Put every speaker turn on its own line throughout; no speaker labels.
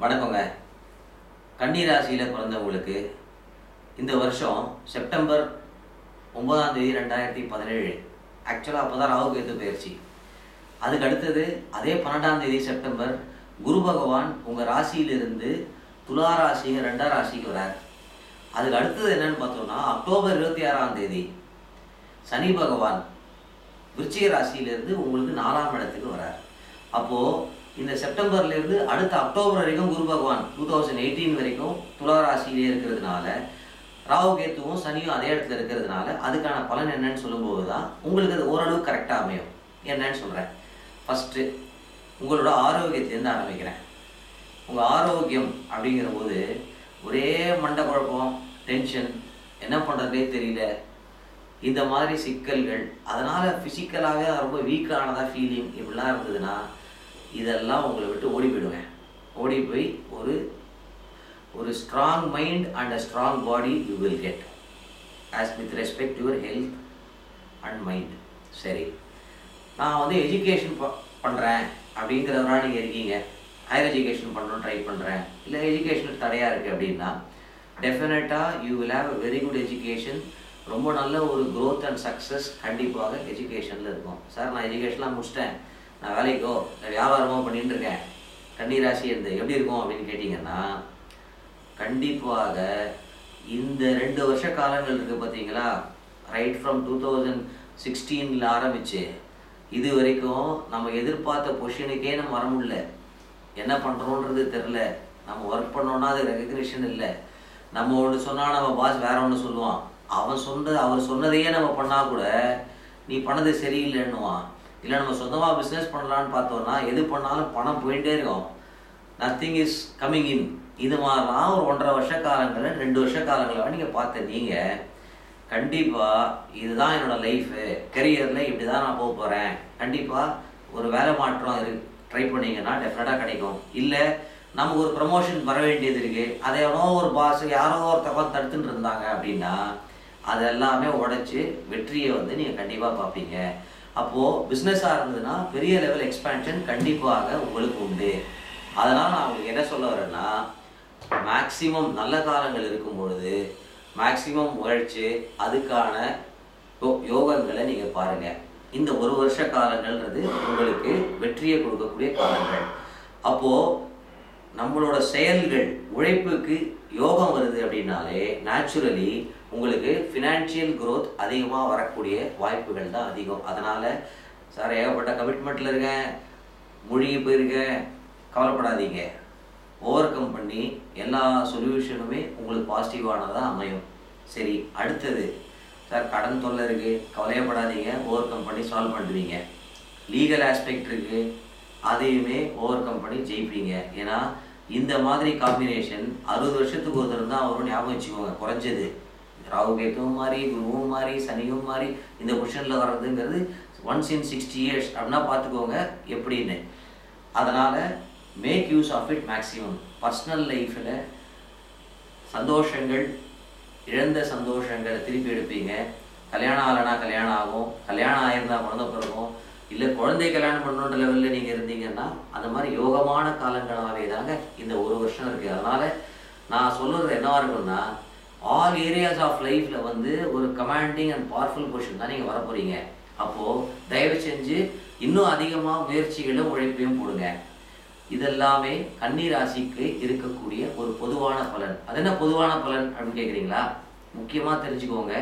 வணக்கங்க. கன்னி ராசியில் பிறந்தவங்களுக்கு இந்த வருஷம் செப்டம்பர் 9ஆம் தேதி 2017 ஆக்சுவலாக அப்போ தான் ராகு கேது பயிற்சி. அதுக்கு அடுத்தது அதே 12ஆம் தேதி செப்டம்பர் குரு பகவான் உங்கள் ராசியிலிருந்து துலா ராசி 2ஆம் ராசிக்கு வரார். அதுக்கு அடுத்தது என்னன்னு பார்த்தோம்னா அக்டோபர் 26ஆம் தேதி சனி பகவான் விருச்சிக ராசியிலிருந்து உங்களுக்கு 4ஆம் இடத்துக்கு வரார். அப்போது இந்த செப்டம்பர்லேருந்து அடுத்த அக்டோபர் வரைக்கும் குரு பகவான் 2018 வரைக்கும் துலா ராசியிலே இருக்கிறதுனால ராகு கேத்துவும் சனியும் அதே இடத்துல இருக்கிறதுனால அதுக்கான பலன் என்னன்னு சொல்லும்போது தான் உங்களுக்கு அது ஓரளவு கரெக்டாக அமையும். என்னன்னு சொல்கிறேன். ஃபஸ்ட்டு உங்களோட ஆரோக்கியத்திலேருந்து ஆரம்பிக்கிறேன். உங்கள் ஆரோக்கியம் அப்படிங்கிற போது ஒரே மண்டை குழப்பம், டென்ஷன், என்ன பண்ணுறதே தெரியல, இந்த மாதிரி சிக்கல்கள், அதனால் ஃபிசிக்கலாகவே ரொம்ப வீக்கானதாக ஃபீலிங் இப்படிலாம் இருந்ததுன்னா இதெல்லாம் உங்களை விட்டு ஓடி போயிடுவேன். ஓடி போய் ஒரு strong mind and a strong body you will get as with respect your health and mind. சரி, நான் எஜுகேஷன் பண்ணுறேன் அப்படிங்கிறவரா நீங்கள் இருக்கீங்க, ஹையர் எஜுகேஷன் பண்ணணும்னு ட்ரை பண்ணுறேன், இல்லை எஜுகேஷனுக்கு தடையாக இருக்குது அப்படின்னா டெஃபினட்டாக you will have a very good education. ரொம்ப நல்ல ஒரு க்ரோத் அண்ட் சக்ஸஸ் கண்டிப்பாக எஜுகேஷனில் இருக்கும். சார் நான் எஜுகேஷன்லாம் முடிச்சிட்டேன், நான் வேலைக்கோ வியாபாரமோ பண்ணிட்டு இருக்கேன், கன்னி ராசி இருந்து எப்படி இருக்கும் அப்படின்னு கேட்டிங்கன்னா கண்டிப்பாக இந்த 2 வருஷ காலங்கள் இருக்குது பார்த்தீங்களா, ரைட் ஃப்ரம் 2016 ஆரம்பித்து இது வரைக்கும் நம்ம எதிர்பார்த்த பொசிஷனுக்கே நம்ம வர முடியல. என்ன பண்ணுறோன்றது தெரில. நம்ம ஒர்க் பண்ணோன்னா அது ரெகக்னிஷன் இல்லை. நம்ம ஒன்று சொன்னால் நம்ம பாஸ் வேற ஒன்று சொல்லுவான். அவர் சொன்னதையே நம்ம பண்ணால் கூட நீ பண்ணது சரியில்லைன்னுவான். இல்லை நம்ம சொந்தமாக பிஸ்னஸ் பண்ணலான்னு பார்த்தோன்னா எது பண்ணாலும் பணம் போயிட்டே இருக்கும், நத்திங் இஸ் கம்மிங் இன். இது மாதிரிலாம் ஒரு 1.5 வருஷ காலங்களில் 2 வருஷ காலங்களில் நீங்கள் பார்த்த நீங்கள் கண்டிப்பாக இதுதான் என்னோடய லைஃபு, கெரியரில் இப்படி தான் நான் போக போகிறேன், கண்டிப்பாக ஒரு வேலை மாற்றம் ட்ரை பண்ணிங்கன்னா டெஃபினட்டாக கிடைக்கும். இல்லை நமக்கு ஒரு ப்ரமோஷன் வர வேண்டியது இருக்குது, அதை எவனோ ஒரு பாஸ் யாரோ ஒருத்தவங்க தடுத்துட்டு இருந்தாங்க அப்படின்னா அதெல்லாமே உடைச்சி வெற்றியை நீங்கள் கண்டிப்பாக பார்ப்பீங்க. அப்போது பிஸ்னஸாக இருந்ததுன்னா பெரிய லெவல் எக்ஸ்பேன்ஷன் கண்டிப்பாக உங்களுக்கு உண்டு. அதனால் நான் உங்களுக்கு என்ன சொல்ல வரேன்னா மேக்சிமம் நல்ல காலங்கள் இருக்கும் பொழுது மேக்சிமம் உழைச்சி அதுக்கான யோகங்களை நீங்கள் பாருங்கள். இந்த 1 வருஷ காலங்கள்ன்றது உங்களுக்கு வெற்றியை கொடுக்கக்கூடிய காலங்கள். அப்போது நம்மளோட செயல்கள் உழைப்புக்கு யோகம் வருது அப்படின்னாலே நேச்சுரலி உங்களுக்கு ஃபினான்ஷியல் க்ரோத் அதிகமாக வரக்கூடிய வாய்ப்புகள் தான் அதிகம். அதனால் சார் ஏகப்பட்ட கமிட்மெண்ட்டில் இருக்கேன், மூழ்கி போயிருக்கேன், கவலைப்படாதீங்க. ஓவர் கம் பண்ணி எல்லா சொல்யூஷனுமே உங்களுக்கு பாசிட்டிவானதாக அமையும். சரி, அடுத்தது சார் கடன் தொல்லை இருக்குது, கவலையப்படாதீங்க, ஓவர் கம் பண்ணி சால்வ் பண்ணுவீங்க. லீகல் ஆஸ்பெக்ட் இருக்குது, அதையுமே ஓவர் கம் பண்ணி ஜெயிப்பீங்க. ஏன்னா இந்த மாதிரி காம்பினேஷன் 60 வருஷத்துக்கு ஒரு தரம் தான் வரும், ஞாபகம் வச்சுக்கோங்க. குறைஞ்சது ராகு கேத்துவும் மாறி, குருவும் மாறி, சனியும் மாறி இந்த பொசிஷனில் வர்றதுங்கிறது ஒன்ஸ் இன் 60 இயர்ஸ் அப்படின்னா பார்த்துக்கோங்க எப்படின்னு. அதனால் make use of it maximum. Personal லைஃப்பில் சந்தோஷங்கள், இழந்த சந்தோஷங்களை திருப்பி எடுப்பீங்க. கல்யாணம் ஆகலைன்னா கல்யாணம் ஆகும், கல்யாணம் ஆகிருந்தால் குழந்தை பிறக்கும், இல்லை குழந்தை கல்யாணம் பண்ணுன்ற லெவலில் நீங்கள் இருந்தீங்கன்னா அந்த மாதிரி யோகமான காலங்களாகவே தாங்க இந்த 1 வருஷம் இருக்குது. அதனால் நான் சொல்கிறது என்னவாக இருக்குன்னா ஆல் ஏரியாஸ் ஆஃப் லைஃப்பில் ஒரு கமாண்டிங் அண்ட் பவர்ஃபுல் பொசிஷன் தான் நீங்கள் வர போகிறீங்க. அப்போது தயவு செஞ்சு இன்னும் அதிகமாக முயற்சிகளும் உழைப்பையும் போடுங்க. இதெல்லாமே கன்னி ராசிக்கு இருக்கக்கூடிய ஒரு பொதுவான பலன். அது என்ன பொதுவான பலன் அப்படின்னு கேட்குறீங்களா? முக்கியமாக தெரிஞ்சுக்கோங்க.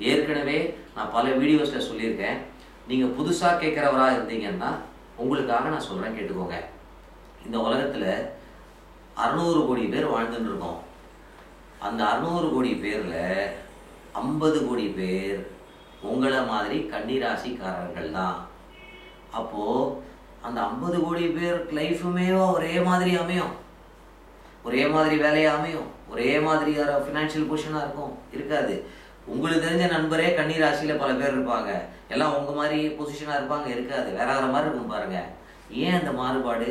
ஏற்கனவே நான் பல வீடியோஸில் சொல்லியிருக்கேன். நீங்கள் புதுசாக கேட்குறவராக இருந்தீங்கன்னா உங்களுக்காக நான் சொல்கிறேன், கேட்டுக்கோங்க. இந்த உலகத்தில் 600 கோடி பேர் வாழ்ந்துன்னு இருக்கோம். அந்த 600 கோடி பேரில் 50 கோடி பேர் உங்களை மாதிரி கன்னி ராசிக்காரர்கள் தான். அப்போது அந்த 50 கோடி பேர் லைஃபுமே ஒரே மாதிரி அமையும், ஒரே மாதிரி வேலையாக அமையும், ஒரே மாதிரி ஃபினான்ஷியல் பொசிஷனாக இருக்காது. உங்களுக்கு தெரிஞ்ச நண்பரே கன்னி ராசியில் பல பேர் இருப்பாங்க, எல்லாம் உங்கள் மாதிரி பொசிஷனாக இருக்காது, வேற மாதிரி இருக்கும். பாருங்கள், ஏன் அந்த மாறுபாடு?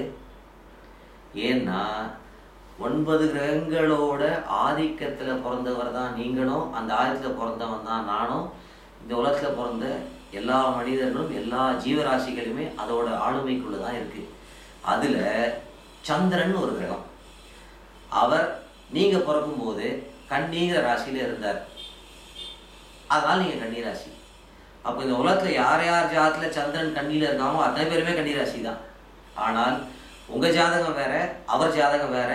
ஏன்னா 9 கிரகங்களோட ஆதிக்கத்தில் பிறந்தவர் தான் நீங்களும், அந்த ஆதிக்கத்தில் பிறந்தவன் தான் நானும். இந்த உலகத்தில் பிறந்த எல்லா மனிதர்களும் எல்லா ஜீவராசிகளுமே அதோட ஆளுமைக்குள்ளே தான் இருக்குது. அதில் சந்திரன் ஒரு கிரகம். அவர் நீங்கள் பிறக்கும்போது கன்னிங்கிற ராசியில் இருந்தார். அதனால் நீங்கள் கன்னி ராசி. அப்போ இந்த உலகத்தில் யார் யார் ஜாதகத்தில் சந்திரன் கன்னியில் இருக்காமோ அத்தனை பேருமே கன்னி ராசி தான். ஆனால் உங்கள் ஜாதகம் வேற, அவர் ஜாதகம் வேற.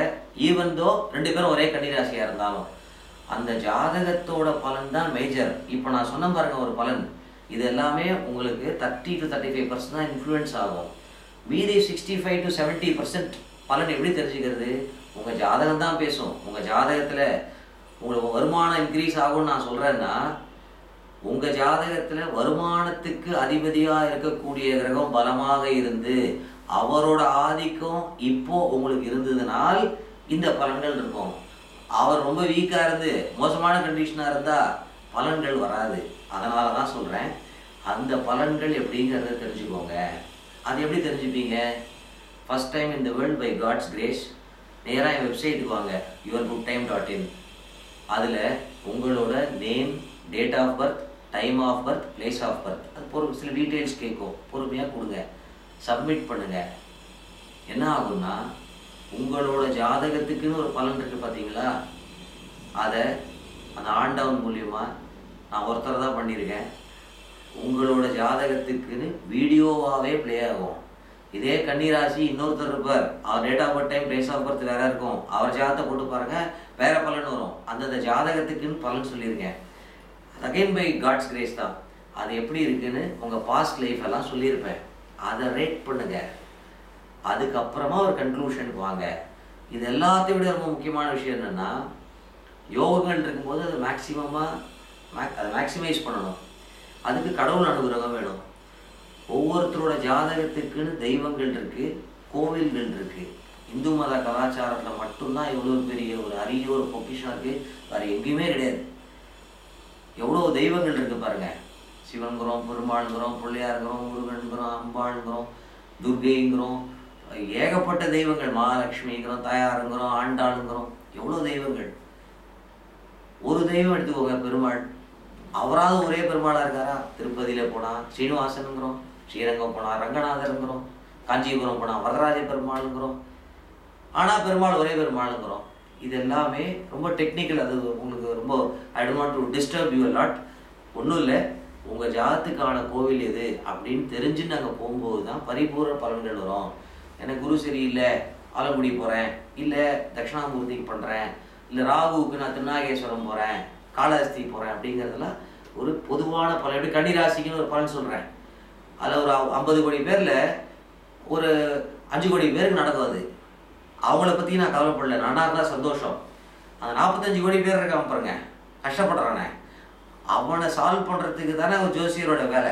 ஈவன் தோ 2 பேரும் ஒரே கன்னி ராசியாக இருந்தாலும் அந்த ஜாதகத்தோட பலன் தான் மேஜர். இப்போ நான் சொன்ன பாருங்க ஒரு பலன், இது எல்லாமே உங்களுக்கு 30 to 35% தான் இன்ஃப்ளூயன்ஸ் ஆகும். மீதி 65 to 70% பலன் எப்படி தெரிஞ்சுக்கிறது? உங்கள் ஜாதகம் தான் பேசும். உங்கள் ஜாதகத்தில் உங்களுக்கு வருமானம் இன்க்ரீஸ் ஆகும்னு நான் சொல்கிறேன்னா, உங்கள் ஜாதகத்தில் வருமானத்துக்கு அதிபதியாக இருக்கக்கூடிய கிரகம் பலமாக இருந்து அவரோட ஆதிக்கம் இப்போ உங்களுக்கு இருந்ததுனால் இந்த பலன்கள் இருக்கும். அவர் ரொம்ப வீக்காக இருந்து மோசமான கண்டிஷனாக இருந்தால் பலன்கள் வராது. அதனால தான் சொல்கிறேன், அந்த பலன்கள் எப்படிங்கிறத தெரிஞ்சுக்கோங்க. அது எப்படி தெரிஞ்சுப்பீங்க? ஃபஸ்ட் டைம் இந்த வேர்ல்ட் பை காட்ஸ் கிரேஸ் நேராக என் வெப்சைட்டுக்கு வாங்க, yourgoodtime.in. அதில் உங்களோட name, date of birth, time of birth, place of birth, அது சில டீட்டெயில்ஸ் கேட்கும். பொறுமையாக கொடுங்க, சப்மிட் பண்ணுங்கள். என்ன ஆகும்னா, உங்களோட ஜாதகத்துக்குன்னு ஒரு பலன் இருக்குது பார்த்தீங்களா, அதை அந்த ஆண்டவன் மூலியமாக நான் ஒருத்தர் தான் பண்ணியிருக்கேன். உங்களோட ஜாதகத்துக்குன்னு வீடியோவாகவே ப்ளே ஆகும். இதே கன்னிராசி இன்னொருத்தர் இருப்பார், அவர் date of birth, time, place of birth வேறு இருக்கும். அவர் ஜாதகத்தை போட்டு பாருங்கள், வேறு பலன் வரும். அந்தந்த ஜாதகத்துக்குன்னு பலன் சொல்லியிருக்கேன். அகைன் பை காட்ஸ் கிரேஸ் தான். அது எப்படி இருக்குன்னு உங்கள் பாஸ்ட் லைஃப் எல்லாம் சொல்லியிருப்பேன். அதை ரேட் பண்ணுங்கள். அதுக்கப்புறமா ஒரு கன்க்ளூஷனுக்கு வாங்க. இது எல்லாத்தையும் விட ரொம்ப முக்கியமான விஷயம் என்னென்னா, யோகங்கள் இருக்கும்போது அது அதை மேக்சிமைஸ் பண்ணணும். அதுக்கு கடவுள் அனுகிரகம் வேணும். ஒவ்வொருத்தரோட ஜாதகத்துக்குன்னு தெய்வங்கள் இருக்குது, கோவில்கள் இருக்குது. இந்து மத கலாச்சாரத்தில் மட்டும்தான் எவ்வளோ பெரிய ஒரு அரிய ஒரு பொக்கிஷம் இருக்குது, வேறு எங்கேயுமே கிடையாது. எவ்வளோ தெய்வங்கள் இருக்குது பாருங்கள். சிவன்கிறோம், பெருமாளுங்கிறோம், பிள்ளையாருங்கிறோம், முருகன்கிறோம், அம்பாளுங்கிறோம், துர்கைங்கிறோம், ஏகப்பட்ட தெய்வங்கள், மகாலட்சுமிங்கிறோம், தாயாருங்கிறோம், ஆண்டாளுங்கிறோம், எவ்வளோ தெய்வங்கள். ஒரு தெய்வம் எடுத்துக்கோங்க, பெருமாள். அவராவது ஒரே பெருமாளாக இருக்காரா? திருப்பதியில் போனால் ஸ்ரீனிவாசனுங்கிறோம், ஸ்ரீரங்கம் போனால் ரங்கநாதருங்கிறோம், காஞ்சிபுரம் போனால் வரதராஜ பெருமாளுங்கிறோம். ஆனால் பெருமாள் ஒரே பெருமாளுங்கிறோம். இது எல்லாமே ரொம்ப டெக்னிக்கல். அது உங்களுக்கு ரொம்ப I don't want to disturb you lot. ஒன்றும் இல்லை, உங்கள் ஜாதத்துக்கான கோவில் எது அப்படின்னு தெரிஞ்சு நாங்கள் போகும்போது தான் பரிபூர்ண பலன்கள் வரும். எனக்கு குரு சரியில்லை, ஆலங்குடி போகிறேன், இல்லை தட்சிணாமூர்த்திக்கு பண்ணுறேன், இல்லை ராகுவுக்கு நான் திருநாகேஸ்வரம் போகிறேன், காளஹஸ்தி போகிறேன் அப்படிங்கிறதுலாம் ஒரு பொதுவான பலன். எப்படி கன்னிராசிக்குன்னு ஒரு பலன் சொல்கிறேன், அதில் ஒரு 50 கோடி பேரில் ஒரு 5 கோடி பேருக்கு நடக்காது. அவங்கள பற்றி நான் கவலைப்படல, நானாக இருந்தால் சந்தோஷம். அந்த 45 கோடி பேர் இருக்கான் பாருங்க, கஷ்டப்படுறானே, அவனை சால்வ் பண்ணுறதுக்கு தானே ஒரு ஜோசியரோட வேலை.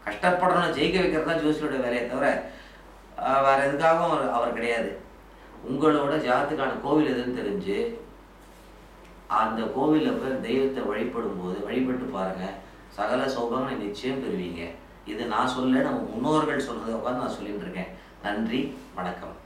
கஷ்டப்படுறவனை ஜெயிக்க வைக்கிறது தான் ஜோசியரோட வேலையை தவிர வேறு எதுக்காகவும் அவர் கிடையாது. உங்களோட ஜாதத்துக்கான கோவில் எதுன்னு தெரிஞ்சு அந்த கோவிலில் போய் தெய்வத்தை வழிபட்டு பாருங்கள், சகல சௌகங்களை நிச்சயம் பெறுவீங்க. இது நான் சொல்ல, நம்ம முன்னோர்கள் சொல்கிறத உட்காந்து நான் சொல்லிட்டு இருக்கேன். நன்றி, வணக்கம்.